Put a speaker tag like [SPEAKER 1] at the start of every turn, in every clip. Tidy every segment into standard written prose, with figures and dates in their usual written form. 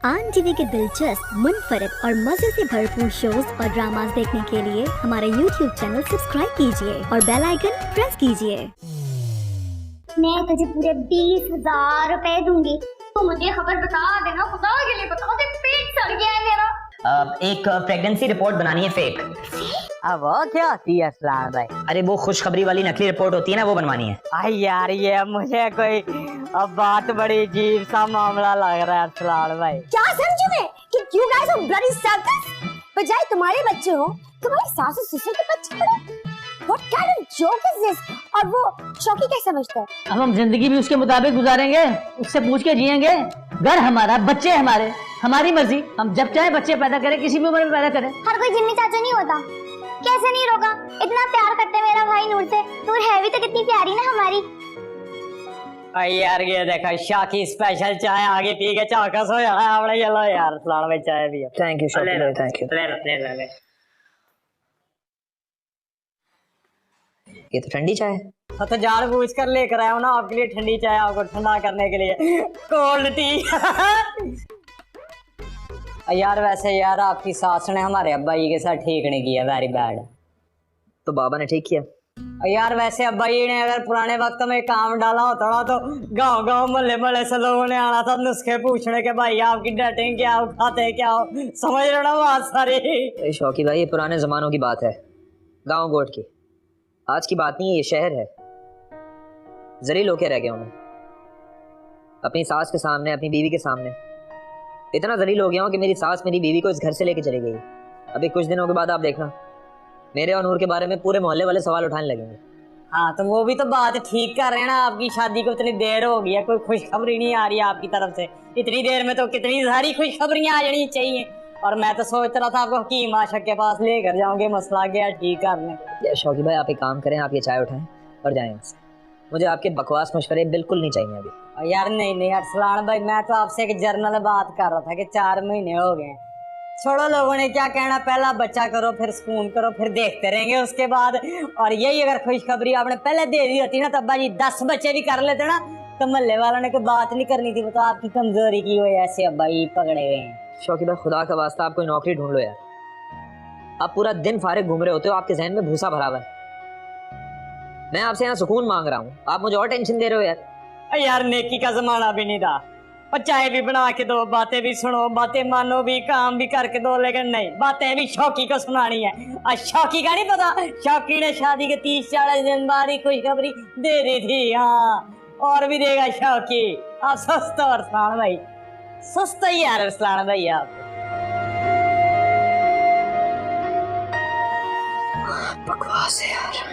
[SPEAKER 1] आन टीवी के दिलचस्प, मुनफरिद और मजे से भरपूर शोज और ड्रामास देखने के लिए हमारे YouTube चैनल सब्सक्राइब कीजिए और बेल आइकन प्रेस कीजिए।
[SPEAKER 2] मैं तुझे पूरे 20,000 रुपए दूंगी, तो मुझे खबर बता देना, खुदा के लिए बता दे, पेट सड़ गया है मेरा।
[SPEAKER 3] एक प्रेगनेंसी रिपोर्ट बनानी है फेक।
[SPEAKER 4] अब वो क्या होती है सलार भाई?
[SPEAKER 3] अरे वो खुशखबरी वाली नकली रिपोर्ट होती है ना, वो बनवानी है।
[SPEAKER 4] आई यार ये मुझे कोई अब बात बड़ी अजीब सा मामला लग रहा है सलार भाई।
[SPEAKER 2] क्या समझे मैं कि you guys are bloody suckers? बजाय तुम्हारे बच्चे हो, तुम्हारी सासू ससुर के बच्चे पड़े। What kind of joke is this? और वो शौकी कैसे समझता है?
[SPEAKER 5] अब हम जिंदगी भी उसके मुताबिक गुजारेंगे, उससे पूछ के जिएंगे। घर हमारा, बच्चे हमारे, हमारी मर्जी। हम जब चाहे बच्चे पैदा करें, किसी भी उम्र में पैदा करें।
[SPEAKER 2] हर कोई जिम्मी चाचा नहीं होता। कैसे नहीं रोका? इतना प्यार करते मेरा भाई नूर से। नूर है भी तो कितनी प्यारी ना हमारी।
[SPEAKER 4] आई यार ये देखा शाकी स्पेशल चाय आगे पी के चाकस हो यार। आपने ये लो यार सलार भाई चाय भी।
[SPEAKER 3] थैंक यू शौकी भाई, थैंक यू।
[SPEAKER 4] ले।
[SPEAKER 3] ये तो ठंडी चाय है।
[SPEAKER 4] तो जानबूझ कर लेकर आया हूँ ना आपके लिए ठंडी चाय, आपको ठंडा करने के लिए कोल्ड टी। यार वैसे यार आपकी सास ने हमारे अब्बा जी के साथ ठीक नहीं किया, वेरी बैड।
[SPEAKER 3] तो बाबा ने ठीक किया।
[SPEAKER 4] यार वैसे अब्बा जी ने अगर पुराने वक्त में काम डाला होता ना तो गांव गांव मोहल्ले मोहल्ले से लोगों ने आना था नुस्खे पूछने के, भाई आपकी डाइटिंग क्या हो, खाते क्या हो, समझ रहे ना बात सारी।
[SPEAKER 3] शौकी भाई ये पुराने जमानों की बात है, गाँव गोट की। आज की बात नहीं है, ये शहर है। जलील होके रह गया हूं मैं अपनी सास के सामने, अपनी बीवी के सामने। इतना जलील हो गया हूं कि मेरी सास मेरी बीवी को इस घर से लेके चली गई। अभी कुछ दिनों के बाद आप देखना, मेरे और नूर के बारे में पूरे मोहल्ले वाले सवाल उठाने लगेंगे।
[SPEAKER 4] हाँ तो वो भी तो बात ठीक कर रहे हैं ना, आपकी शादी को इतनी देर हो गई है, कोई खुशखबरी नहीं आ रही है आपकी तरफ से। इतनी देर में तो कितनी सारी खुशखबरियां आ जानी चाहिए। और मैं तो सोच रहा था आपको हकीम आशक के पास लेकर जाऊंगे, मसला गया ठीक करने।
[SPEAKER 3] शौकी भाई आप एक काम करें, आप ये चाय उठाएं और जाएं यहाँ से। मुझे आपके बकवास मशवरे बिल्कुल नहीं चाहिए अभी।
[SPEAKER 4] यार नहीं अरसलान भाई, मैं तो आपसे एक जर्नल बात कर रहा था कि 4 महीने हो गए। छोड़ो लोगों ने क्या कहना, पहला बच्चा करो, फिर सुकून करो, फिर देखते रहेंगे उसके बाद। और यही अगर खुशखबरी आपने पहले दे दी होती ना तो अब्बा जी 10 बच्चे भी कर लेते ना, तो मोहल्ले वालों ने कोई बात नहीं करनी थी। वो तो आपकी कमजोरी की वजह ऐसे अब्बा जी पकड़े हुए हैं।
[SPEAKER 3] शौकी भाई खुदा का वास्ता आप कोई नौकरी ढूंढ लो यार। आप पूरा दिन फारिग घूम रहे होते हो, आपके जहन में भूसा भरा हुआ है। मैं आपसे यहाँ सुकून मांग रहा हूँ, आप मुझे और टेंशन दे रहे हो यार।
[SPEAKER 4] यार नेकी का जमाना भी नहीं था, और चाय भी बना के दो, बातें भी सुनो, बातें मानो भी, काम भी करके दो, लेकिन नहीं, बातें भी शौकी को सुनानी है। और शौकी का नहीं पता, शौकी ने शादी के 30-40 दिन बाद ही खुशखबरी दे दी थी। हाँ और भी देगा शौकी। आप सस्ता अरसलान भाई, सस्ता ही यार अरसलान भाई आप।
[SPEAKER 3] बकवास है यार।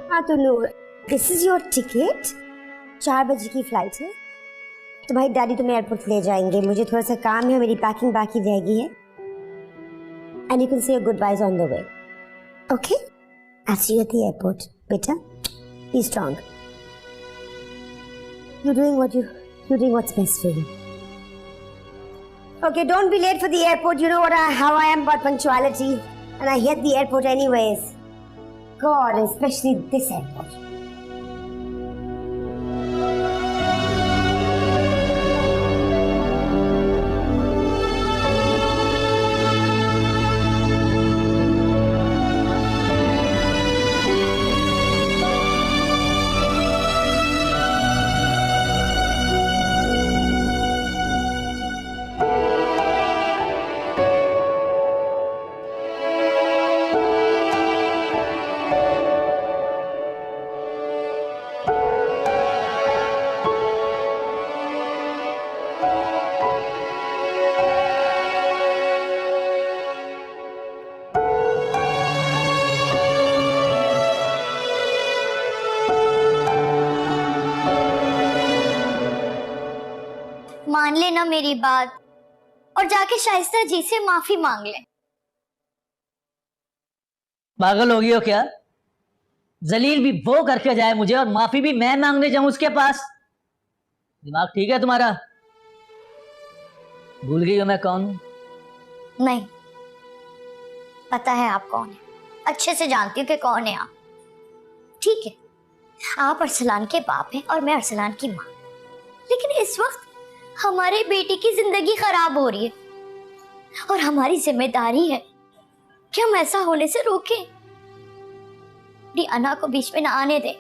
[SPEAKER 2] हाँ तो नूर, दिस इज योर टिकट। 4 बजे की फ्लाइट है, तो भाई डैडी तुम्हें एयरपोर्ट ले जाएंगे। मुझे थोड़ा सा काम है, मेरी पैकिंग बाकी रह गई है। And you can say goodbyes on the way. Okay, I see you at the airport. बेटा, be strong. You doing what's best for you. Okay, don't be late for the airport. You know how I am about punctuality, and I hate the airport anyways. God, especially this airport.
[SPEAKER 6] मेरी बात और जाके शाइस्ता जी से माफी मांग ले।
[SPEAKER 5] पागल हो गई हो क्या? जलील भी वो करके जाए मुझे और माफी भी मैं मांगने जाऊं उसके पास? दिमाग ठीक है तुम्हारा? भूल गई हो मैं कौन हूं?
[SPEAKER 6] नहीं, पता है आप कौन है, अच्छे से जानती हूँ कि कौन है आप। ठीक है, आप अरसलान के बाप हैं और मैं अरसलान की माँ, लेकिन इस वक्त हमारे बेटी की जिंदगी खराब हो रही है और हमारी जिम्मेदारी है कि हम ऐसा होने से रोकें। अपनी अना को बीच में ना आने दें।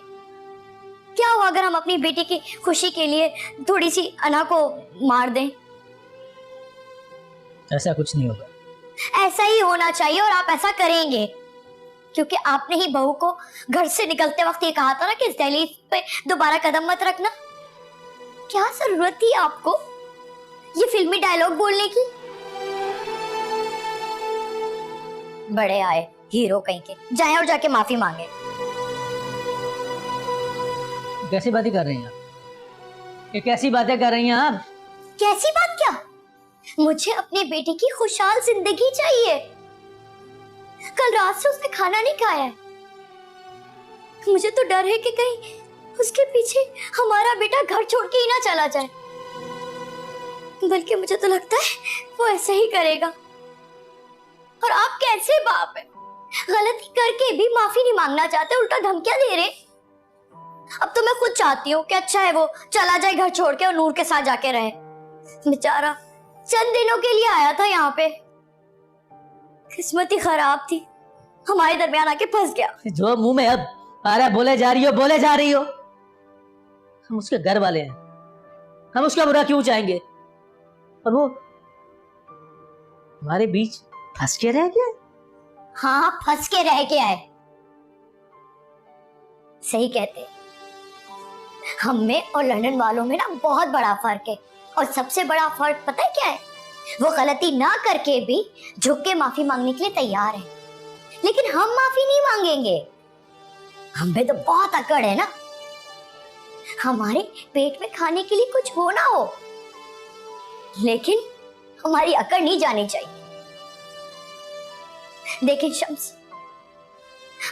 [SPEAKER 6] क्या हुआ अगर हम अपनी बेटी की खुशी के लिए थोड़ी सी अना को मार दें?
[SPEAKER 5] ऐसा कुछ नहीं होगा।
[SPEAKER 6] ऐसा ही होना चाहिए और आप ऐसा करेंगे, क्योंकि आपने ही बहू को घर से निकलते वक्त ये कहा था ना कि इस दहलीज पे दोबारा कदम मत रखना। क्या जरूरत थी आपको ये फिल्मी डायलॉग बोलने की? बड़े आए हीरो कहीं के, जाएं और जाके माफी मांगे।
[SPEAKER 5] कैसी बातें कर रही हैं आप? ये कैसी बातें कर रही हैं आप?
[SPEAKER 6] कैसी बात क्या? मुझे अपनी बेटी की खुशहाल जिंदगी चाहिए। कल रात से उसने खाना नहीं खाया है। मुझे तो डर है कि कहीं उसके पीछे हमारा बेटा घर छोड़ के ही ना चला जाए, बल्कि मुझे तो लगता है वो ऐसा ही करेगा। और आप कैसे बाप है, गलती करके भी माफी नहीं मांगना चाहते, उल्टा धमकियां दे रहे। अब तो मैं खुद चाहती हूँ कि अच्छा है वो चला जाए घर छोड़ के और नूर के साथ जाके रहे। बेचारा चंद दिनों के लिए आया था यहाँ पे, किस्मत ही खराब थी, हमारे दरमियान आके फंस गया।
[SPEAKER 5] जो मुंह में अब आ रहा है बोले जा रही हो। हम उसके घर वाले हैं, हम उसका बुरा क्यों चाहेंगे? और वो हमारे बीच फंस के रह गया।
[SPEAKER 6] हाँ, फंस के रह गया है। सही कहते, हम में और लंदन वालों में ना बहुत बड़ा फर्क है। और सबसे बड़ा फर्क पता है क्या है? वो गलती ना करके भी झुक के माफी मांगने के लिए तैयार है, लेकिन हम माफी नहीं मांगेंगे। हम में तो बहुत अकड़ है ना, हमारे पेट में खाने के लिए कुछ हो ना हो, लेकिन हमारी अकड़ नहीं जानी चाहिए। देखिए शम्स,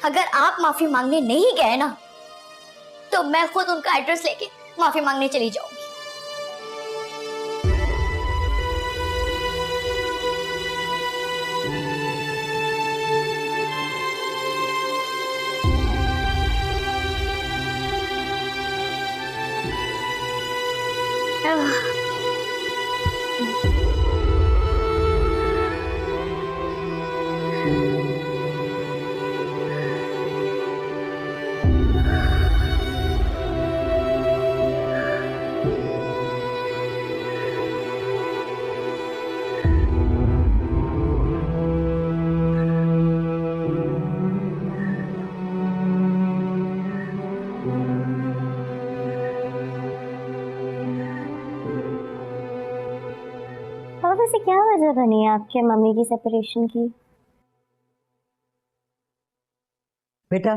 [SPEAKER 6] अगर आप माफी मांगने नहीं गए ना, तो मैं खुद उनका एड्रेस लेके माफी मांगने चली जाऊंगी।
[SPEAKER 2] और वैसे क्या वजह बनी आपके मम्मी की सेपरेशन की?
[SPEAKER 7] बेटा,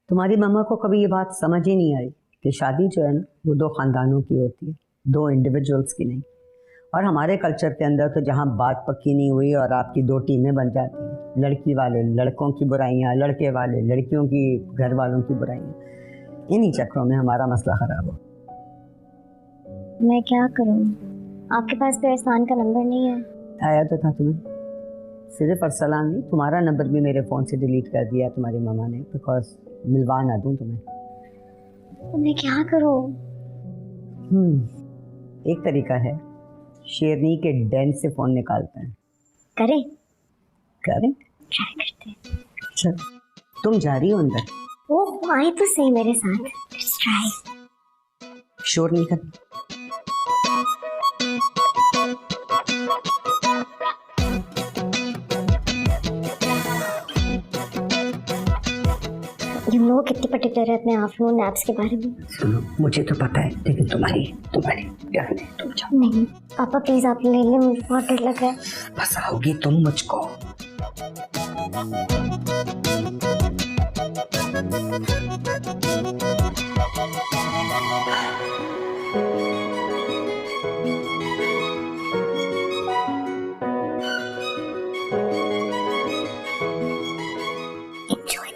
[SPEAKER 7] तुम्हारी मम्मा को कभी ये बात समझ ही नहीं आई कि शादी जो है ना वो दो खानदानों की होती है, दो इंडिविजुअल्स की नहीं। और हमारे कल्चर के अंदर तो जहाँ बात पक्की नहीं हुई और आपकी दो टीमें बन जाती हैं, लड़की वाले लड़कों की बुराइयाँ, लड़के वाले लड़कियों की घर वालों की बुराइयाँ, इन्हीं चक्रों में हमारा मसला खराब हो।
[SPEAKER 2] मैं क्या करूं? आपके पास तो अरसलान का नंबर नहीं है।
[SPEAKER 7] आया तो था तुम्हें, सिर्फ अरसलान नहीं, तुम्हारा नंबर भी मेरे फ़ोन से डिलीट कर दिया तुम्हारी मामा ने, बिकॉज मिलवा ना दूं तुम्हें।
[SPEAKER 2] तो मैं क्या करूं?
[SPEAKER 7] एक तरीका है, शेरनी के डेन से फ़ोन निकालते हैं।
[SPEAKER 2] करें?
[SPEAKER 7] ट्राई करते हैं। अच्छा, तुम जा रही हो अंदर?
[SPEAKER 2] ओह, आई तो सही मेरे साथ। Let's try.
[SPEAKER 7] शोर नहीं करना।
[SPEAKER 2] तुम लोग कितने पर्टिकुलर है अपने आफ्टरनून नैप्स के बारे में?
[SPEAKER 7] सुनो, मुझे तो पता है, लेकिन तुम्हारी ध्यान है, तुम जाओ।
[SPEAKER 2] नहीं पापा प्लीज आप ले ले, मुझे बहुत डर लग रहा है।
[SPEAKER 7] फंसाओगी तुम मुझको।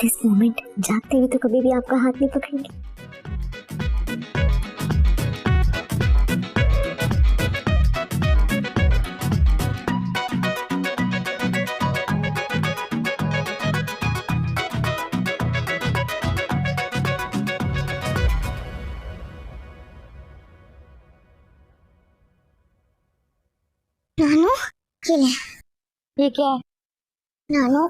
[SPEAKER 1] दिस मोमेंट जागते हुए तो कभी भी आपका हाथ नहीं पकड़ेंगे।
[SPEAKER 6] नानू ठीक है। नानू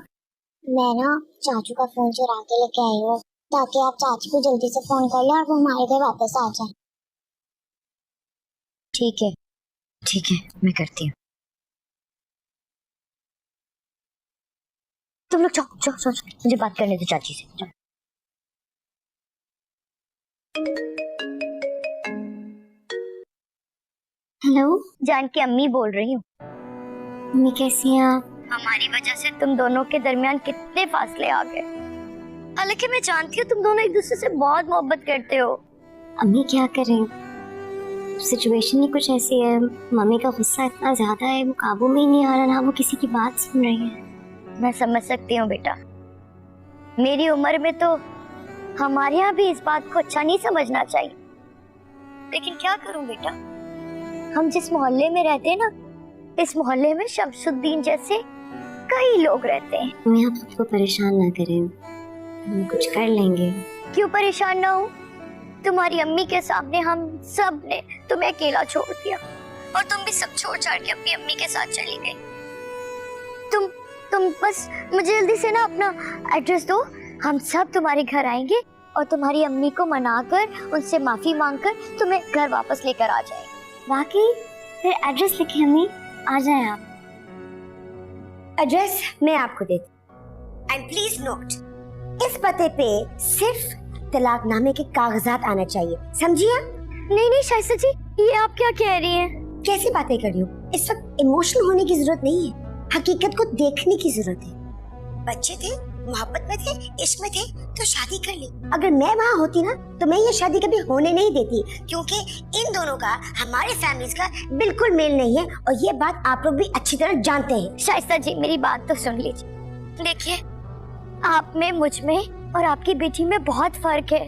[SPEAKER 6] मैं ना चाचू का फोन चुरा के लेके आई हूँ ताकि आप चाचू को जल्दी से फोन कर ले और वो हमारे घर वापस आ जाए।
[SPEAKER 2] ठीक है मैं करती हूँ। तुम लोग जाओ जाओ जाओ, मुझे बात करने दो चाची से। जाओ।
[SPEAKER 6] हेलो,
[SPEAKER 2] जान की अम्मी बोल रही हूँ।
[SPEAKER 6] मम्मी कैसी हैं आप?
[SPEAKER 2] हमारी वजह से तुम दोनों के दरमियान कितने फासले आ गए। हालांकि मैं जानती हूँ तुम दोनों एक दूसरे से बहुत मोहब्बत करते हो।
[SPEAKER 6] अम्मी क्या करें, सिचुएशन ही कुछ ऐसी है। मम्मी का गुस्सा इतना ज्यादा है, वो काबू में ही नहीं आ रहा, ना वो किसी की बात सुन रही है।
[SPEAKER 2] मैं समझ सकती हूँ बेटा, मेरी उम्र में तो हमारे यहाँ भी इस बात को अच्छा नहीं समझना चाहिए, लेकिन क्या करूँ बेटा, हम जिस मोहल्ले में रहते हैं ना, इस मोहल्ले में शमसुद्दीन जैसे कई लोग रहते हैं।
[SPEAKER 6] मम्मी आप खुद को परेशान ना करें, हम कुछ कर लेंगे।
[SPEAKER 2] क्यों परेशान ना हो? तुम्हारी अम्मी के सामने हम सब ने तुम्हें अकेला छोड़ दिया और तुम भी सब छोड़ छाड़ के अपनी अम्मी के साथ चली गई। तुम बस मुझे जल्दी से ना अपना एड्रेस दो, हम सब तुम्हारे घर आएंगे और तुम्हारी अम्मी को मनाकर उनसे माफी मांगकर तुम्हें घर वापस लेकर आ जाएंगे।
[SPEAKER 6] बाकी फिर एड्रेस लिखे अम्मी, आ जाए आप।
[SPEAKER 2] एड्रेस मैं आपको देती हूँ एंड प्लीज नोट, इस पते पे सिर्फ तलाकनामे के कागजात आना चाहिए, समझिए आप? नहीं शाइस्ता जी, ये आप क्या कह रही हैं? कैसी बातें कर रही हूँ? इस वक्त इमोशनल होने की जरूरत नहीं है, हकीकत को देखने की जरूरत है। बच्चे थे, मोहब्बत में थे, इश्क में थे, तो शादी कर ली। अगर मैं वहाँ होती ना तो मैं ये शादी कभी होने नहीं देती, क्योंकि इन दोनों का हमारे फैमिलीज का बिल्कुल मेल नहीं है और ये बात आप लोग भी अच्छी तरह जानते हैं। शाइस्ता जी मेरी बात तो सुन लीजिए। देखिए, आप में, मुझ में और आपकी बेटी में बहुत फर्क है।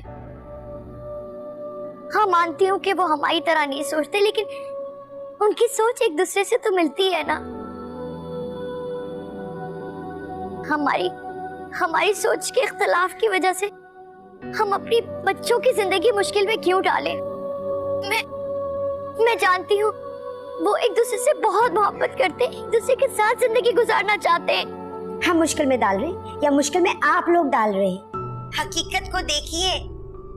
[SPEAKER 2] हाँ मानती हूँ कि वो हमारी तरह नहीं सोचते, लेकिन उनकी सोच एक दूसरे से तो मिलती है ना। हमारी सोच के इख्तलाफ की वजह से हम अपनी बच्चों की जिंदगी मुश्किल में क्यों डालें? मैं जानती हूँ वो एक दूसरे से बहुत मोहब्बत करते हैं, एक दूसरे के साथ जिंदगी गुजारना चाहते हैं। हम मुश्किल में डाल रहे हैं या मुश्किल में आप लोग डाल रहे हैं? हकीकत को देखिए,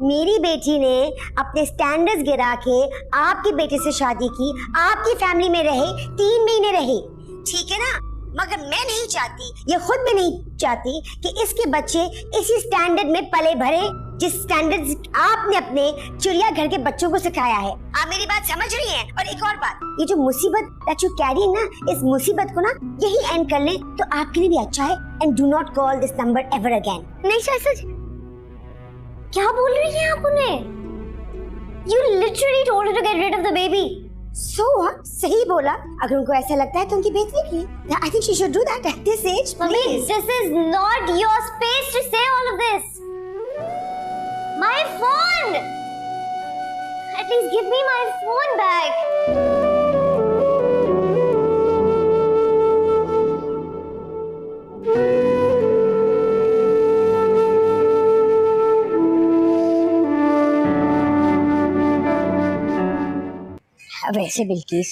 [SPEAKER 2] मेरी बेटी ने अपने स्टैंडर्ड्स गिरा के आपकी बेटे से शादी की, आपकी फैमिली में रहे, 3 महीने रहे, ठीक है ना? मगर मैं नहीं चाहती, ये खुद भी नहीं चाहती कि इसके बच्चे इसी स्टैंडर्ड में पले भरे जिस स्टैंडर्ड्स आपने अपने चिड़ियाघर के बच्चों को सिखाया है। आप मेरी बात समझ रही हैं? और एक और बात, ये जो मुसीबत दैट यू कैरी ना, इस मुसीबत को ना यही एंड कर ले तो आपके लिए भी अच्छा है। And do not call this number ever again. नहीं शाइस्ता जी, क्या बोल रही हैं आप उन्हें? You literally told her to get rid of the baby. So what? सही बोला। अगर उनको ऐसा लगता है तो उनकी बेइज्जती के लिए। I think she should do that at this age. Mummy, this is not your space to say all of this. My phone. At least give me my phone back. वैसे बिल्किस,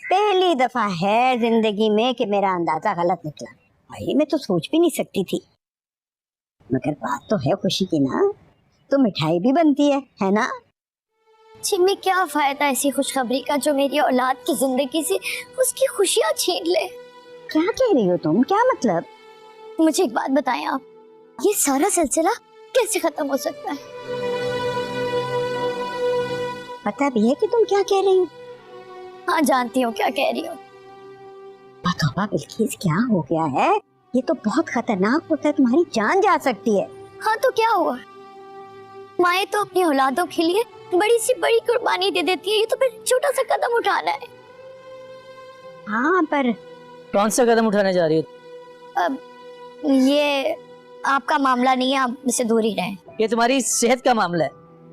[SPEAKER 2] पहली दफा है जिंदगी में कि मेरा अंदाजा गलत निकला। भाई मैं तो सोच भी नहीं सकती थी, मगर बात तो है खुशी की ना, तो मिठाई भी बनती है ना?
[SPEAKER 6] चिम्मी क्या फायदा ऐसी खुशखबरी का जो मेरी औलाद की जिंदगी से उसकी खुशियां छीन ले।
[SPEAKER 2] क्या कह रही हो तुम? क्या मतलब?
[SPEAKER 6] मुझे एक बात बताएं आप, ये सारा सिलसिला कैसे खत्म हो सकता है?
[SPEAKER 2] पता भी है कि तुम क्या कह रही हो?
[SPEAKER 6] हाँ जानती हूँ क्या कह रही हूँ।
[SPEAKER 2] तौबा बिल्किस, क्या हो गया है? ये तो बहुत खतरनाक होता है, तुम्हारी जान जा सकती है।
[SPEAKER 6] हाँ तो क्या हुआ, माएँ तो अपनी औलादों के लिए बड़ी सी बड़ी कुर्बानी दे देती है, ये तो फिर छोटा सा कदम उठाना है।
[SPEAKER 2] हाँ पर
[SPEAKER 5] कौन सा कदम उठाने जा रही हो?
[SPEAKER 6] अब ये आपका मामला नहीं है, आप मुझसे दूर ही रहें।
[SPEAKER 5] ये तुम्हारी सेहत का मामला है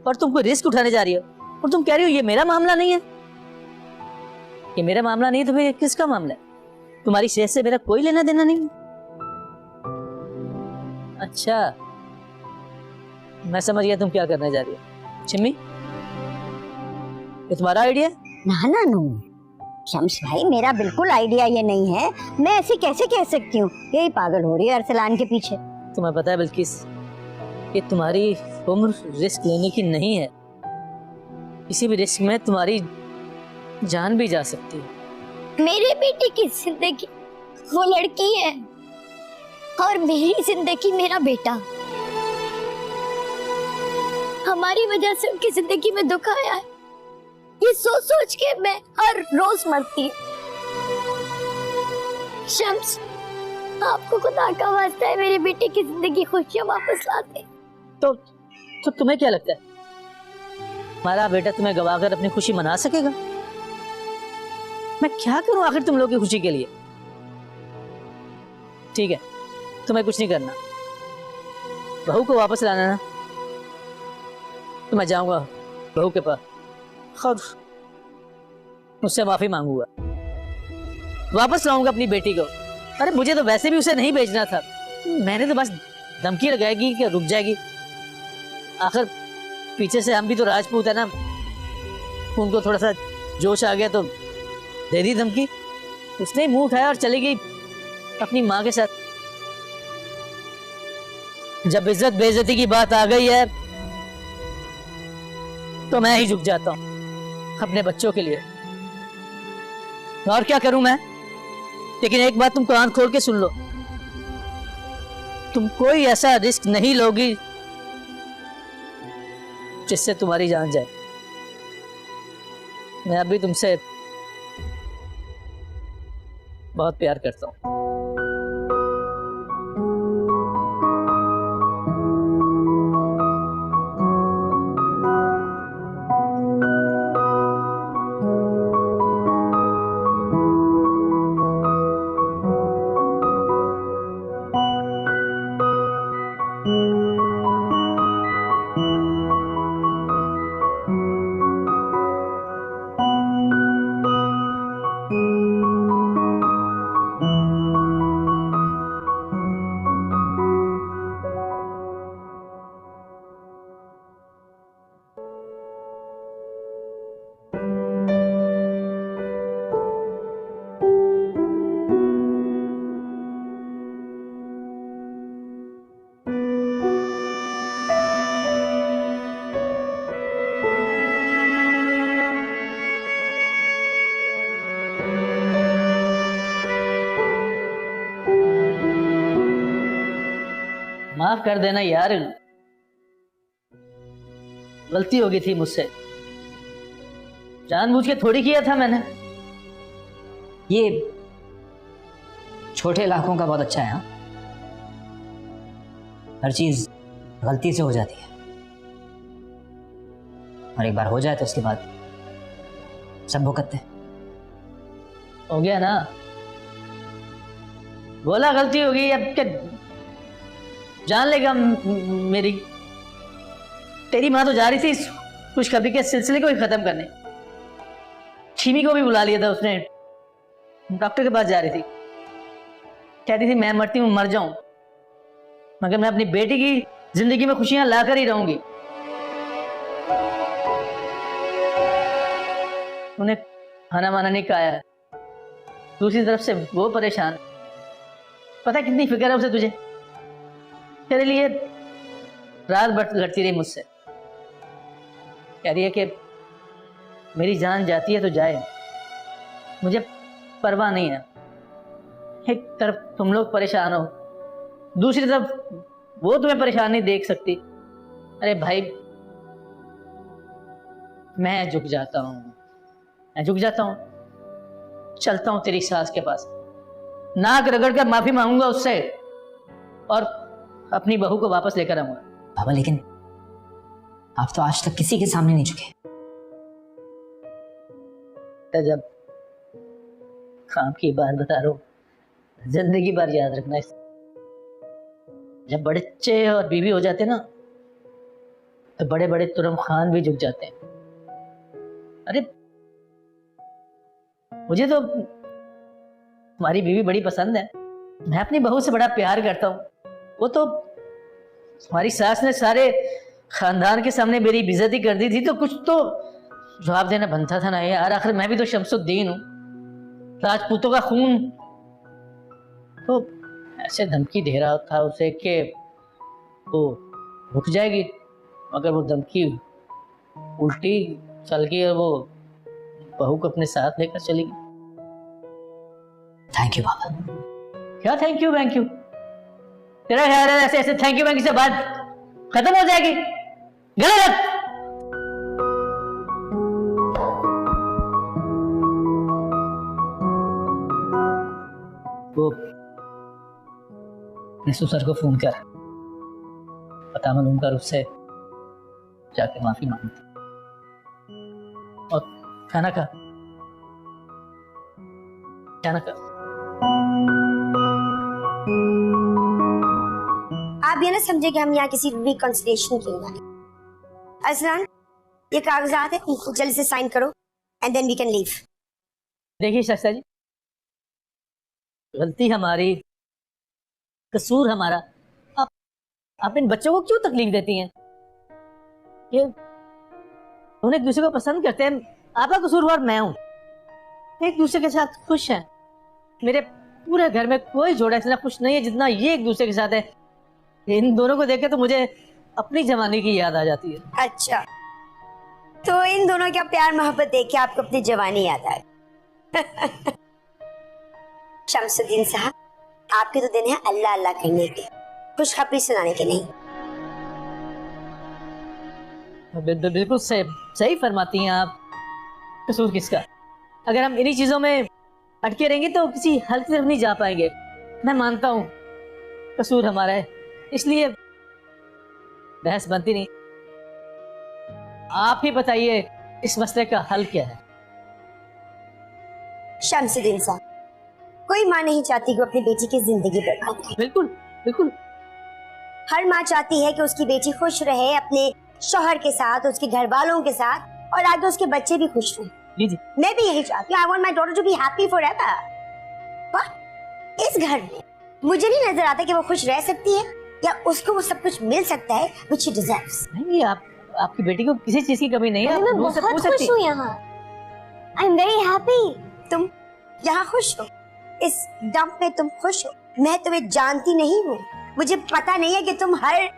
[SPEAKER 5] और तुम कोई रिस्क उठाने जा रही हो और तुम कह रही हो ये मेरा मामला नहीं है। ये मेरा मामला नहीं है तो फिर ये किसका मामला है? तुम्हारी सेहत से मेरा कोई लेना देना नहीं। अच्छा, मैं समझ गया तुम क्या करने जा रही हो। चिम्मी, ये तुम्हारा आइडिया है?
[SPEAKER 2] ना ना नो शम्स भाई, मेरा बिल्कुल आइडिया ये नहीं है। मैं ऐसे कैसे कह सकती हूँ? यही पागल हो रही है अरसलान के पीछे।
[SPEAKER 5] तुम्हें पता है बिल्किस, ये तुम्हारी उम्र रिस्क लेने की नहीं है। किसी भी रिस्क में तुम्हारी जान भी जा सकती है।
[SPEAKER 6] मेरे बेटे की जिंदगी वो लड़की है और मेरी जिंदगी मेरा बेटा। हमारी वजह से उनकी जिंदगी में दुख आया है, ये सोच सोच के मैं हर रोज मरती हूँ। शम्स, आपको खुदा का वास्ता है मेरे बेटे की जिंदगी खुशियां वापस लाते।
[SPEAKER 5] तो तुम्हें क्या लगता है हमारा बेटा तुम्हें गवाकर अपनी खुशी मना सकेगा? मैं क्या करूं आखिर तुम लोग की खुशी के लिए? ठीक है, तुम्हें कुछ नहीं करना, बहू को वापस लाना ना, तो मैं जाऊंगा बहू के पास, खुद उससे माफी मांगूंगा, वापस लाऊंगा अपनी बेटी को। अरे मुझे तो वैसे भी उसे नहीं भेजना था, मैंने तो बस धमकी लगाएगी कि रुक जाएगी। आखिर पीछे से हम भी तो राजपूत है ना, उनको थोड़ा सा जोश आ गया तो दे दी धमकी। उसने मुंह उठाया और चली गई अपनी माँ के साथ। जब इज्जत बेइज्जती की बात आ गई है तो मैं ही झुक जाता हूँ अपने बच्चों के लिए। और क्या करूं मैं? लेकिन एक बात तुम कान खोल के सुन लो, तुम कोई ऐसा रिस्क नहीं लोगी जिससे तुम्हारी जान जाए। मैं अभी तुमसे बहुत प्यार करता हूं। माफ कर देना यार, गलती हो गई थी मुझसे, जानबूझ के थोड़ी किया था मैंने।
[SPEAKER 3] ये छोटे इलाकों का बहुत अच्छा है। हाँ, हर चीज गलती से हो जाती है और एक बार हो जाए तो उसके बाद सब भुगतते हैं।
[SPEAKER 5] हो गया ना, बोला गलती हो गई, अब क्या जान लेगा मेरी। तेरी माँ तो जा रही थी इस खुशखबरी के सिलसिले को ही खत्म करने, छिमी को भी बुला लिया था उसने, डॉक्टर के पास जा रही थी, कहती थी मैं मरती हूँ मर जाऊं मगर मैं अपनी बेटी की जिंदगी में खुशियां लाकर ही रहूंगी। उन्हें खाना वाना नहीं खाया, दूसरी तरफ से वो परेशान, पता कितनी फिक्र है उसे तुझे, तेरे लिए रात भर लड़ती रही मुझसे, कह रही है कि मेरी जान जाती है तो जाए, मुझे परवाह नहीं है। एक तरफ तुम लोग परेशान हो, दूसरी तरफ वो तुम्हें परेशान नहीं देख सकती। अरे भाई मैं झुक जाता हूँ, मैं झुक जाता हूँ, चलता हूँ तेरी सास के पास, नाक रगड़ कर माफी मांगूंगा उससे और अपनी बहू को वापस लेकर आऊंगा।
[SPEAKER 3] बाबा लेकिन आप तो आज तक किसी के सामने नहीं झुके।
[SPEAKER 5] जब काम की बात बता रहा हूं, जिंदगी भर याद रखना। जब बच्चे और बीवी हो जाते ना तो बड़े बड़े तुरम खान भी झुक जाते हैं। अरे मुझे तो तुम्हारी बीवी बड़ी पसंद है, मैं अपनी बहू से बड़ा प्यार करता हूँ। वो तो हमारी सास ने सारे खानदान के सामने मेरी बेइज्जती कर दी थी, तो कुछ तो जवाब देना बनता था ना यार। आखिर मैं भी तो शमसुद्दीन हूँ, राजपूतों का खून। तो ऐसे धमकी दे रहा था उसे कि वो रुक जाएगी, मगर वो धमकी उल्टी चल गई और वो बहू को अपने साथ लेकर चली गई।
[SPEAKER 3] थैंक यू बाबा।
[SPEAKER 5] क्या थैंक यू थैंक यू? तेरा ख्याल है ऐसे ऐसे थैंक यू वैंक यू से बात खत्म हो जाएगी? गलत। वो निसू सर को फोन कर, पता मालूम कर, उससे जाके माफी मांगती और खाना खा।
[SPEAKER 2] आप ये ना समझे कि हम यहाँ किसी रिकंसिलिएशन के लिए आए। अरसलान, ये कागजात है, इनको जल्दी से साइन करो and then we can leave.
[SPEAKER 5] देखिए शास्त्रा जी, गलती हमारी, कसूर हमारा। आप इन बच्चों को क्यों तकलीफ देती हैं? ये उन्हें एक दूसरे को पसंद करते हैं, आपका कसूरवार मैं हूं। एक दूसरे के साथ खुश हैं। मेरे पूरे घर में कोई जोड़ा इतना खुश नहीं है जितना ये एक दूसरे के साथ है। इन दोनों को देख के तो मुझे अपनी जवानी की याद आ जाती है।
[SPEAKER 2] अच्छा, तो इन दोनों का प्यार मोहब्बत देख के आपको अपनी जवानी याद आए। शमसुद्दीन साहब, आपके तो दिन है अल्लाह अल्लाह करने के, खुशखबरी सुनाने के नहीं।
[SPEAKER 5] बिल्कुल सही फरमाती हैं आप। कसूर किसका? अगर हम इन्हीं चीजों में अटके रहेंगे तो किसी हल की तरफ नहीं जा पाएंगे। मैं मानता हूँ कसूर हमारा है, इसलिए बहस बनती नहीं। आप ही बताइए इस मसले का हल क्या है?
[SPEAKER 2] शमसुद्दीन साहब, कोई माँ नहीं चाहती कि अपनी बेटी की जिंदगी बर्बाद करे।
[SPEAKER 5] बिल्कुल बिल्कुल।
[SPEAKER 2] हर माँ चाहती है कि उसकी बेटी खुश रहे अपने शौहर के साथ, उसके घर वालों के साथ, और आगे उसके बच्चे भी खुश रहें।
[SPEAKER 5] जी जी,
[SPEAKER 2] मैं भी यही चाहती हूँ। I want my daughter to be happy forever. पर इस घर में मुझे नहीं नजर आता कि वो खुश रह सकती है या उसको वो सब कुछ मिल सकता है which she deserves.
[SPEAKER 5] नहीं, आपकी बेटी को किसी चीज की कमी नहीं है।
[SPEAKER 6] मैं
[SPEAKER 5] आप मुझसे
[SPEAKER 6] बहुत
[SPEAKER 5] पूछ सकती
[SPEAKER 6] खुश हूँ यहाँ। I am very happy.
[SPEAKER 2] तुम यहाँ खुश हो, इस डंप में तुम खुश हो। मैं तुम्हें जानती नहीं हूँ, मुझे पता नहीं है कि तुम हर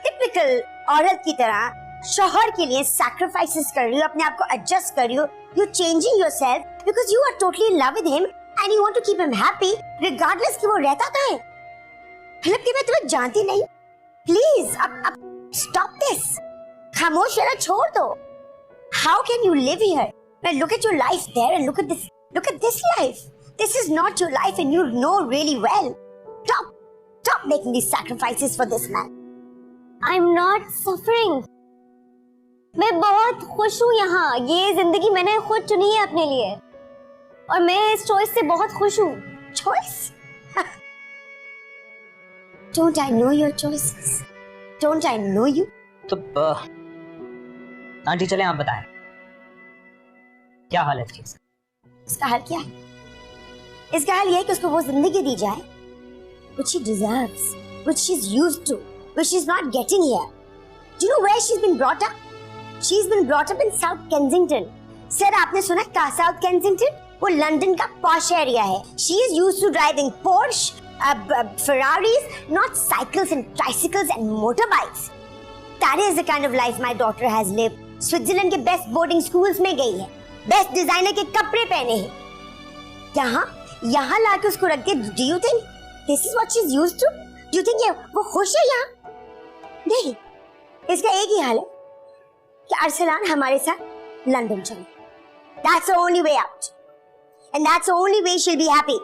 [SPEAKER 2] टिपिकल औरत की तरह शौहर के लिए सैक्रिफाइसेस कर रही हो, अपने आप को एडजस्ट कर रही हो। You changing yourself because you are totally in love with him and you want to keep him happy regardless कि वो रहता कहाँ है। मतलब कि मैं तुम्हें जानती नहीं। प्लीज अब स्टॉप दिस। खामोश रहना छोड़ दो। How can you live here? Look at your life there and look at this life. This is not your life and you know really well. Stop making these sacrifices for this man.
[SPEAKER 6] I'm not suffering. मैं बहुत खुश हूँ यहाँ। ये जिंदगी मैंने खुद चुनी है अपने लिए और मैं इस चॉइस से बहुत खुश हूँ।
[SPEAKER 2] Choice? Don't I know your choices? Don't I know you?
[SPEAKER 3] तो आंटी चले आप बताएं क्या हाल है इसकी?
[SPEAKER 2] इसका हाल क्या है? इसका हाल ये है कि उसको वो जिंदगी दी जाए which she deserves, which she's used to, which she's not getting here. Do you know where she's been brought up? She's been brought up in South Kensington. Sir आपने सुना का South Kensington? वो लंदन का posh area है. She is used to driving Porsche, Ferraris, not cycles and tricycles and motorbikes. That is the kind of life my daughter has lived. Switzerland के best boarding schools में गई है, best designer के कपड़े पहने हैं, यहाँ लाके उसको रख दिया। Do you think this is what she's used to? Do you think वो खुश है यहाँ? नहीं, इसका एक ही हाल है कि अरसलान हमारे साथ लंदन चले। That's the only way out, and that's the only way she'll be happy.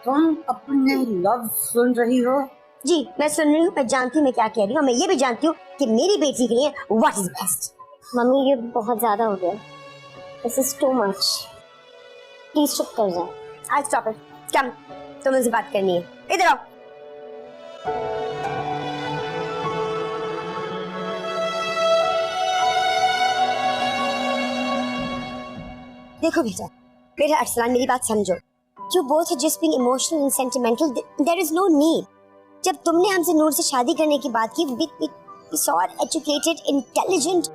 [SPEAKER 7] तुम अपने लव सुन रही हो?
[SPEAKER 2] जी मैं सुन रही हूँ, मैं जानती हूँ मैं क्या कह रही हूँ। मैं ये भी जानती हूँ कि मेरी बेटी के लिए what is best.
[SPEAKER 6] मम्मी ये बहुत ज्यादा हो गया। This is too much. Please चुप कर जाओ।
[SPEAKER 2] I'll stop it. Come, तुम मुझसे बात करनी है, इधर आओ। देखो बेटा, बेटा अरसलान मेरी बात समझो। You both are just being emotional and sentimental. There is no need. जब तुमने हमसे नूर से शादी करने की बात की, we saw an educated, intelligent,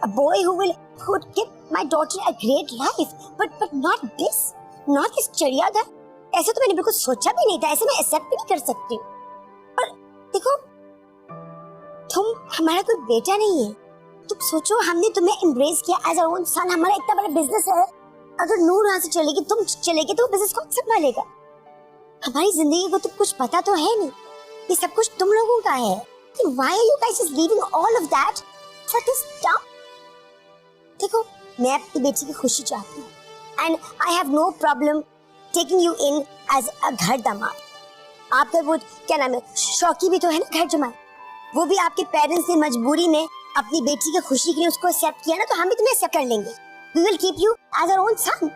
[SPEAKER 2] a boy who would give my daughter a great life. But not this चिड़ियाघर। ऐसे तो मैंने बिल्कुल सोचा भी नहीं था, ऐसे मैं एक्सेप्ट भी नहीं कर सकती। और देखो, तुम हमारा कोई बेटा नहीं है। तुम सोचो, हमने तुम्हें एम्ब्रेस किया एज आवर ओन सन। हमारा इतना बड़ा बिजनेस है, अगर नूर यहाँ से चलेगी, तुम चलेगी, तो बिजनेस कौन संभालेगा? हमारी जिंदगी को तो कुछ पता तो है नहीं, ये सब कुछ तुम लोगों का है। Why are you guys just leaving all of that for this dump? देखो, मैं अपनी बेटी की खुशी चाहती हूँ, and I have no problem taking you in as a घर दामाद। आपका वो क्या नाम है, शौकी भी तो है ना घर जमाई। वो भी आपके पेरेंट्स ने मजबूरी में अपनी बेटी की खुशी के लिए उसको एक्सेप्ट किया ना, तो हम भी तुम्हें एक्सेप्ट कर लेंगे। We will keep you as our own son.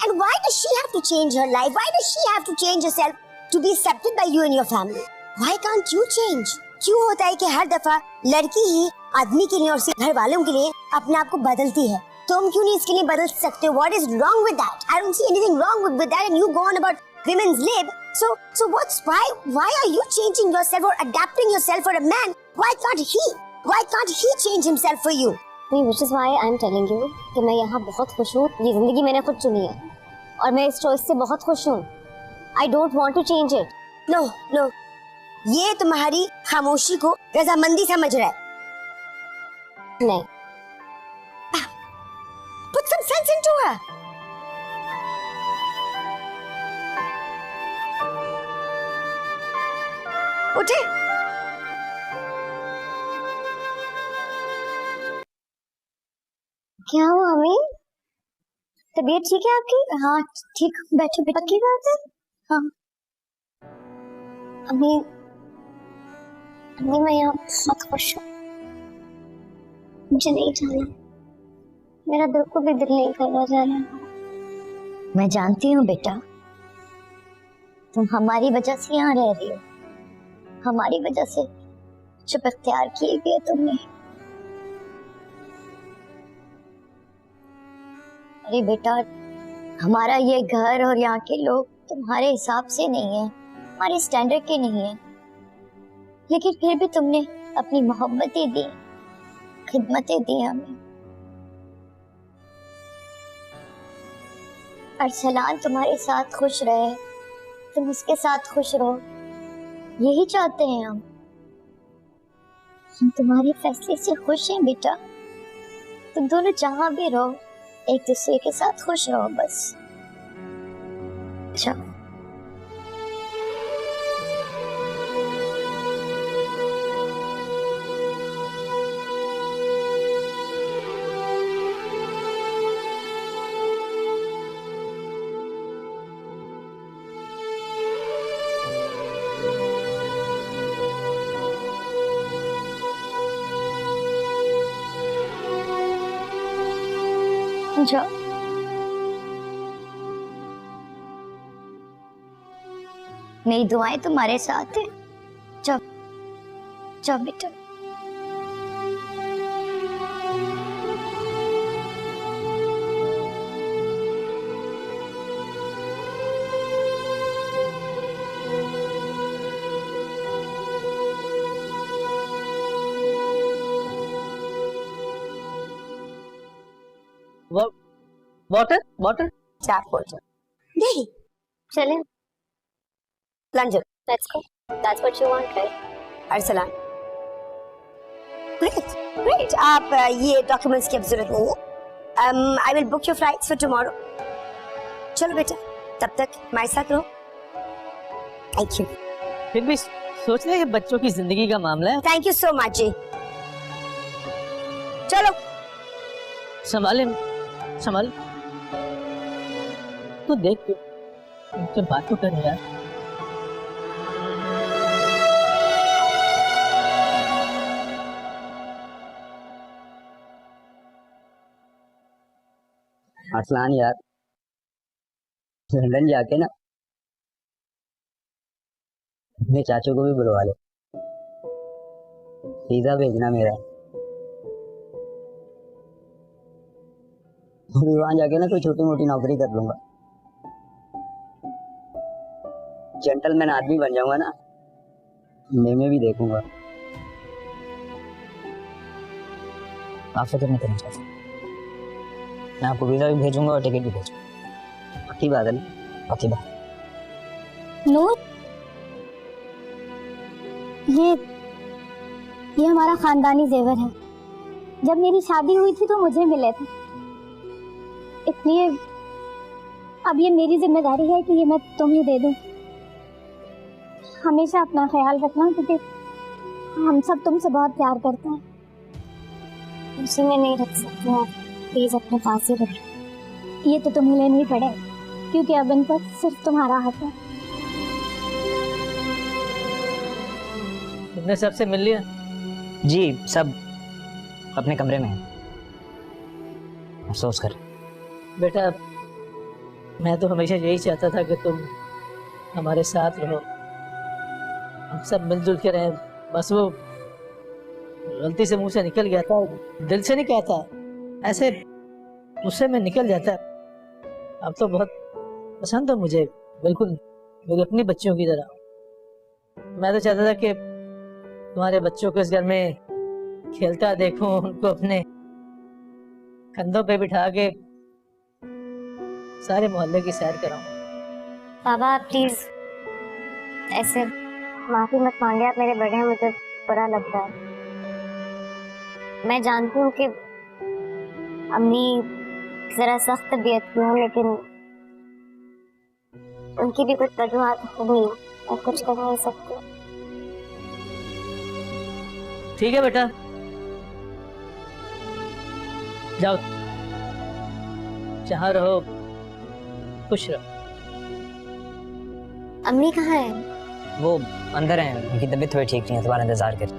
[SPEAKER 2] And why does she have to change her life? Why does she have to change herself to be accepted by you and your family? Why can't you change? क्यों होता है कि हर दफा लड़की ही आदमी के लिए और उसके घर वालों के लिए अपने आप को बदलती है? तुम क्यों नहीं इसके लिए बदल सकते? What is wrong with that? I don't see anything wrong with that, and you go on about women's lib. So why are you changing yourself or adapting yourself for a man? Why can't he change himself for you?
[SPEAKER 6] नहीं, which is why I'm telling you कि मैं यहाँ बहुत खुश हूँ। ये जिंदगी मैंने खुद चुनी है और मैं इस चॉइस से बहुत खुश हूँ। I don't want to change it.
[SPEAKER 2] No, ये तुम्हारी खामोशी को रजामंदी समझ रहा है।
[SPEAKER 6] नहीं,
[SPEAKER 2] Put some sense into her. उठे।
[SPEAKER 6] क्या हुआ हमें? तबीयत ठीक है आपकी? हाँ ठीक, बैठो। पक्की बात है? हाँ अम्मी, मैं यहाँ बहुत खुश हूँ। मुझे नहीं जाना, मेरा बिल्कुल भी दिल नहीं कर रहा जाने। मैं जानती हूँ बेटा, तुम हमारी वजह से यहाँ रह रही हो, हमारी वजह से चुप इख्तियार किए गए तुमने। अरे बेटा, हमारा ये घर और यहाँ के लोग तुम्हारे हिसाब से नहीं है, हमारे स्टैंडर्ड के नहीं है, लेकिन फिर भी तुमने अपनी मोहब्बतें दी, खिदमतें दी हमें। अरसलान तुम्हारे साथ खुश रहे, तुम उसके साथ खुश रहो, यही चाहते हैं हम तुम्हारे फैसले से खुश हैं बेटा। तुम दोनों जहां भी रहो, एक दूसरे के साथ खुश रहो बस। अच्छा, जाओ। मेरी दुआएं तुम्हारे साथ है। जाओ जाओ बेटा।
[SPEAKER 5] वाटर
[SPEAKER 2] चार बोल नहीं
[SPEAKER 6] चले,
[SPEAKER 2] लंजर
[SPEAKER 6] let's go. That's what you want, right?
[SPEAKER 2] Arsalan great. आप ये डॉक्यूमेंट्स की अब जरूरत नहीं है। I will book your flights for tomorrow. चलो बेटा, तब तक हमारे साथ रहो। Thank you.
[SPEAKER 5] फिर भी सोच रहे हैं बच्चों की जिंदगी का मामला है।
[SPEAKER 2] थैंक यू सो मच जी। चलो
[SPEAKER 5] संभाले तो देख के उनसे बात तो कर यार।
[SPEAKER 3] अरसलान यार, लंदन जाके ना अपने चाचू को भी बुलवा ले, वीजा भेजना मेरा।
[SPEAKER 8] अभी वहां जाके ना कोई छोटी मोटी नौकरी कर लूंगा, जेंटलमैन आदमी बन जाऊंगा ना, मेमे भी देखूंगा।
[SPEAKER 3] आप फिक्र नहीं करना चाहते, मैं आपको वीजा भी भेजूंगा और टिकट भी भेजूंगा।
[SPEAKER 8] पक्की बात है ना?
[SPEAKER 3] पक्की बात।
[SPEAKER 6] नूर, ये हमारा खानदानी जेवर है। जब मेरी शादी हुई थी तो मुझे मिले थे, इसलिए अब ये मेरी जिम्मेदारी है कि ये मैं तुम्हें दे दूं। हमेशा अपना ख्याल रखना, क्योंकि हम सब तुमसे बहुत प्यार करते हैं। उसी में नहीं रख सकते आप, प्लीज अपने पास ही रखें। ये तो तुम्हें लेना ही पड़े, क्योंकि अब इन पर सिर्फ तुम्हारा हक है।
[SPEAKER 5] तुमने सबसे मिल लिया?
[SPEAKER 3] जी सब अपने कमरे में हैं, अफसोस कर।
[SPEAKER 5] बेटा मैं तो हमेशा यही चाहता था कि तुम हमारे साथ रहो, हम सब मिलजुल के रहें। बस वो गलती से मुंह से निकल गया था, दिल से नहीं कहता, ऐसे गुस्से में निकल जाता। अब तो बहुत पसंद हो मुझे, बिल्कुल मेरी अपनी बच्चियों की तरह। मैं तो चाहता था कि तुम्हारे बच्चों को इस घर में खेलता देखूं, उनको अपने कंधों पे बिठा के सारे मोहल्ले की सैर कराऊं।
[SPEAKER 6] बाबा प्लीज ऐसे माफी मत मांगे, आप मेरे बड़े हैं, मुझे बुरा लग रहा है। मैं जानती हूँ कि अम्मी जरा सख्त तबीयत की है, लेकिन उनकी भी कुछ वजूहत होंगी, मैं कुछ कर नहीं सकती।
[SPEAKER 5] ठीक है बेटा, जाओ जहाँ रहो खुश रहो।
[SPEAKER 6] अम्मी कहाँ है?
[SPEAKER 3] वो अंदर हैं, उनकी तबीयत थोड़ी ठीक नहीं है, तुम्हारा इंतजार कर।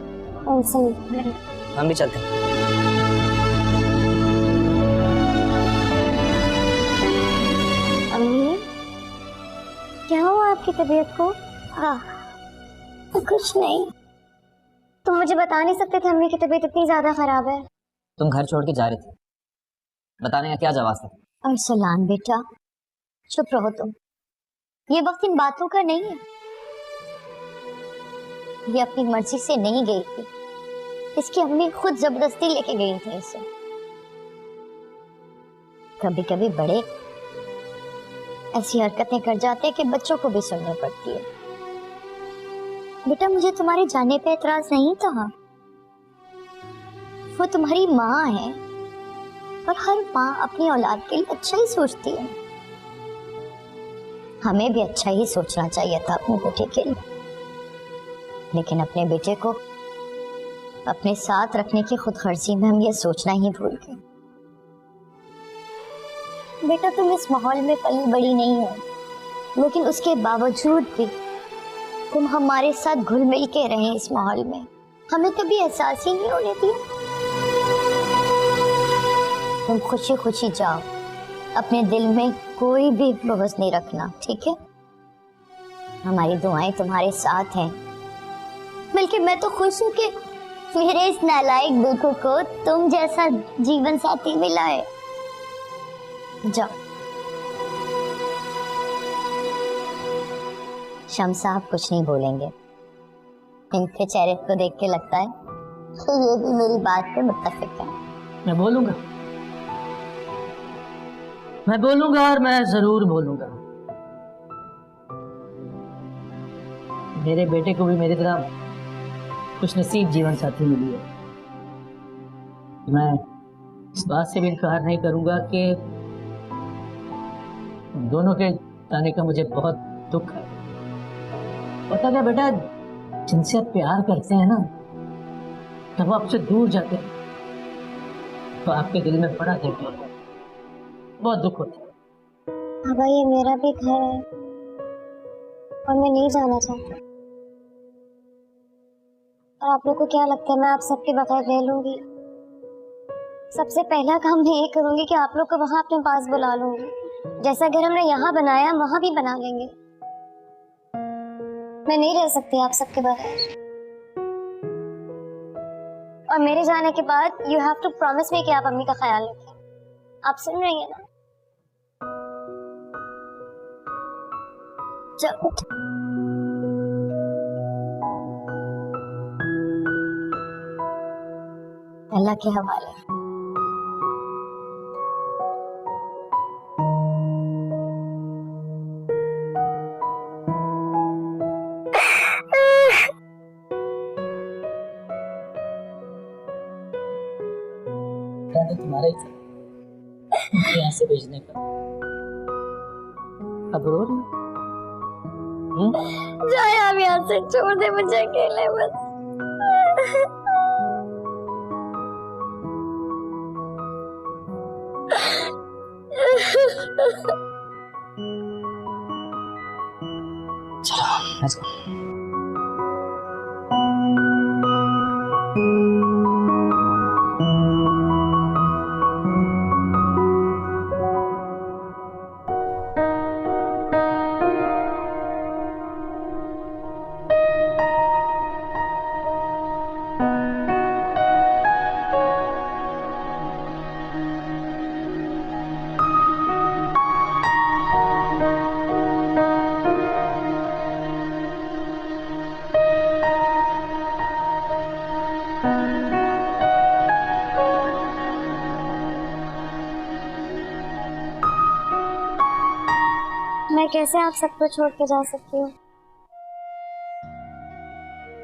[SPEAKER 3] हम भी चलते हैं।
[SPEAKER 6] अम्मी क्या हुआ आपकी तबीयत को? कुछ नहीं। तुम मुझे बता नहीं सकते थे अम्मी की तबीयत इतनी ज्यादा खराब है?
[SPEAKER 3] तुम घर छोड़ के जा रहे थे, बताने का क्या जवाब था?
[SPEAKER 6] अरसलान बेटा चुप रहो तुम, ये वक्त इन बातों का नहीं है। ये अपनी मर्जी से नहीं गई थी, इसकी अम्मी खुद जबरदस्ती लेके गई थी इसे। कभी कभी बड़े ऐसी हरकतें कर जाते हैं कि बच्चों को भी सुननी पड़ती है। बेटा मुझे तुम्हारे जाने पे एतराज नहीं था, वो तुम्हारी माँ है और हर माँ अपनी औलाद के लिए अच्छा ही सोचती है। हमें भी अच्छा ही सोचना चाहिए था अपने बेटे के लिए, लेकिन अपने बेटे को अपने साथ रखने की खुदगर्जी में हम ये सोचना ही भूल गए। बेटा तुम इस माहौल में पली बड़ी नहीं हो, लेकिन उसके बावजूद भी तुम हमारे साथ घुल मिल के रहे इस माहौल में, हमें कभी एहसास ही नहीं होने दिया। तुम खुशी खुशी जाओ, अपने दिल में कोई भी बोझ नहीं रखना, ठीक है? हमारी दुआएं तुम्हारे साथ हैं। बल्कि मैं तो खुश हूं कि मेरे इस नालायक बेटे को तुम जैसा जीवन साथी मिला है। जाओ। शम साहब कुछ नहीं बोलेंगे, इनके चेहरे को देख के लगता है कि ये भी मेरी बात पे मुत्तफिक है।
[SPEAKER 5] मैं बोलूंगा और मैं जरूर बोलूंगा। मेरे बेटे को भी मेरी तरह कुछ नसीब जीवन साथी मिली है। मैं इस बात से भी इनकार नहीं करूंगा कि दोनों के जाने का मुझे बहुत दुख है। पता क्या बेटा, जिनसे आप प्यार करते हैं ना, जब वो आपसे दूर जाते हैं तो आपके दिल में बड़ा दर्द होता है, बहुत दुख होता है।
[SPEAKER 6] बाबा ये मेरा भी घर है और मैं नहीं जाना चाहती। और आप लोग को क्या लगता है मैं आप सबके बगैर रह लूंगी? सबसे पहला काम मैं ये करूंगी कि आप लोग को वहां अपने पास बुला लूंगी। जैसा घर हमने यहाँ बनाया वहां भी बना लेंगे। मैं नहीं रह सकती आप सबके बगैर। और मेरे जाने के बाद you have to promise me कि आप अम्मी का ख्याल रखें। आप सुन रही हैं ना? चलो अल्लाह के हवाले।
[SPEAKER 5] तो तुम्हारा ही था मुझे यहाँ से भेजने का। अब रो रही हो?
[SPEAKER 6] जाए आप यहाँ से, छोड़ दे मुझे अकेले बस।
[SPEAKER 5] चलो let's go।
[SPEAKER 6] मैं कैसे आप सबको छोड़ के जा सकती हूँ?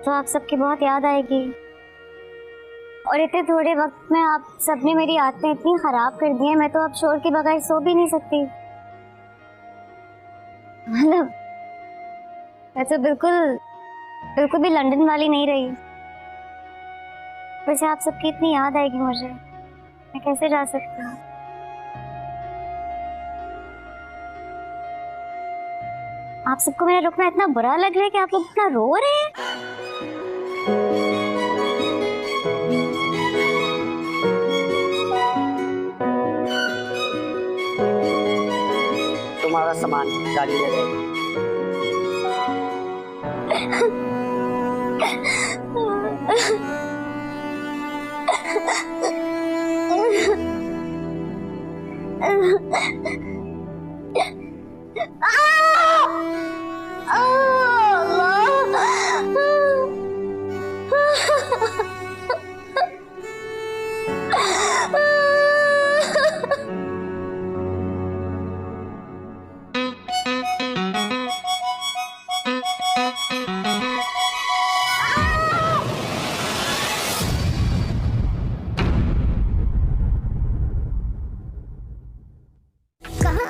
[SPEAKER 6] तो आप सबकी बहुत याद आएगी, और इतने थोड़े वक्त में आप सबने मेरी आदतें इतनी खराब कर दी हैं, मैं तो अब शोर के बगैर सो भी नहीं सकती। मतलब मैं तो बिल्कुल भी लंदन वाली नहीं रही। वैसे आप सबकी इतनी याद आएगी मुझे, मैं कैसे जा सकती हूँ? आप सबको मेरा रुकना इतना बुरा लग रहा है कि आप लोग इतना रो रहे हैं।
[SPEAKER 8] तुम्हारा सामान गाड़ी ले गए।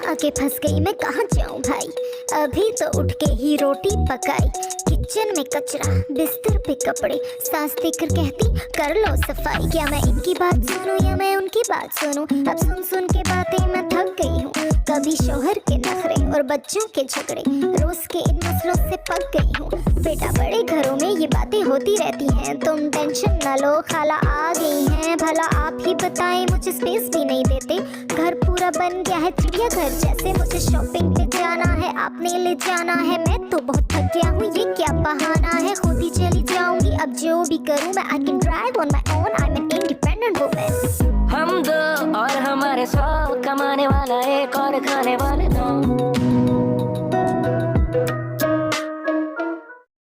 [SPEAKER 6] आके फंस गई मैं, कहाँ जाऊँ भाई? अभी तो उठ के ही रोटी पकाई, किचन में कचरा, बिस्तर पे कपड़े, सास देखकर कहती कर लो सफाई। क्या मैं इनकी बात सुनूं या मैं उनकी बात सुनूं? अब सुन सुन के बातें मैं थक गई हूँ। कभी शौहर के नखरे और बच्चों के झगड़े, रोज के इन मसलों से पक गई हूँ। बेटा बड़े घरों में ये बातें होती रहती हैं, तुम टेंशन न लो, खाला आ गई हैं। भला आप ही बताएं, मुझे स्पेस भी नहीं देते, घर पूरा बन गया है चिड़िया घर जैसे। मुझे शॉपिंग पे जाना है, आपने ले जाना है, मैं तो बहुत थक गया हूँ, ये क्या बहाना है? खुद ही चली जाऊंगी अब जो भी करूँ मैं, I can drive on my own, I am an independent woman.
[SPEAKER 9] हम दो और हमारे 100, कमाने वाला एक और खाने वाले 9।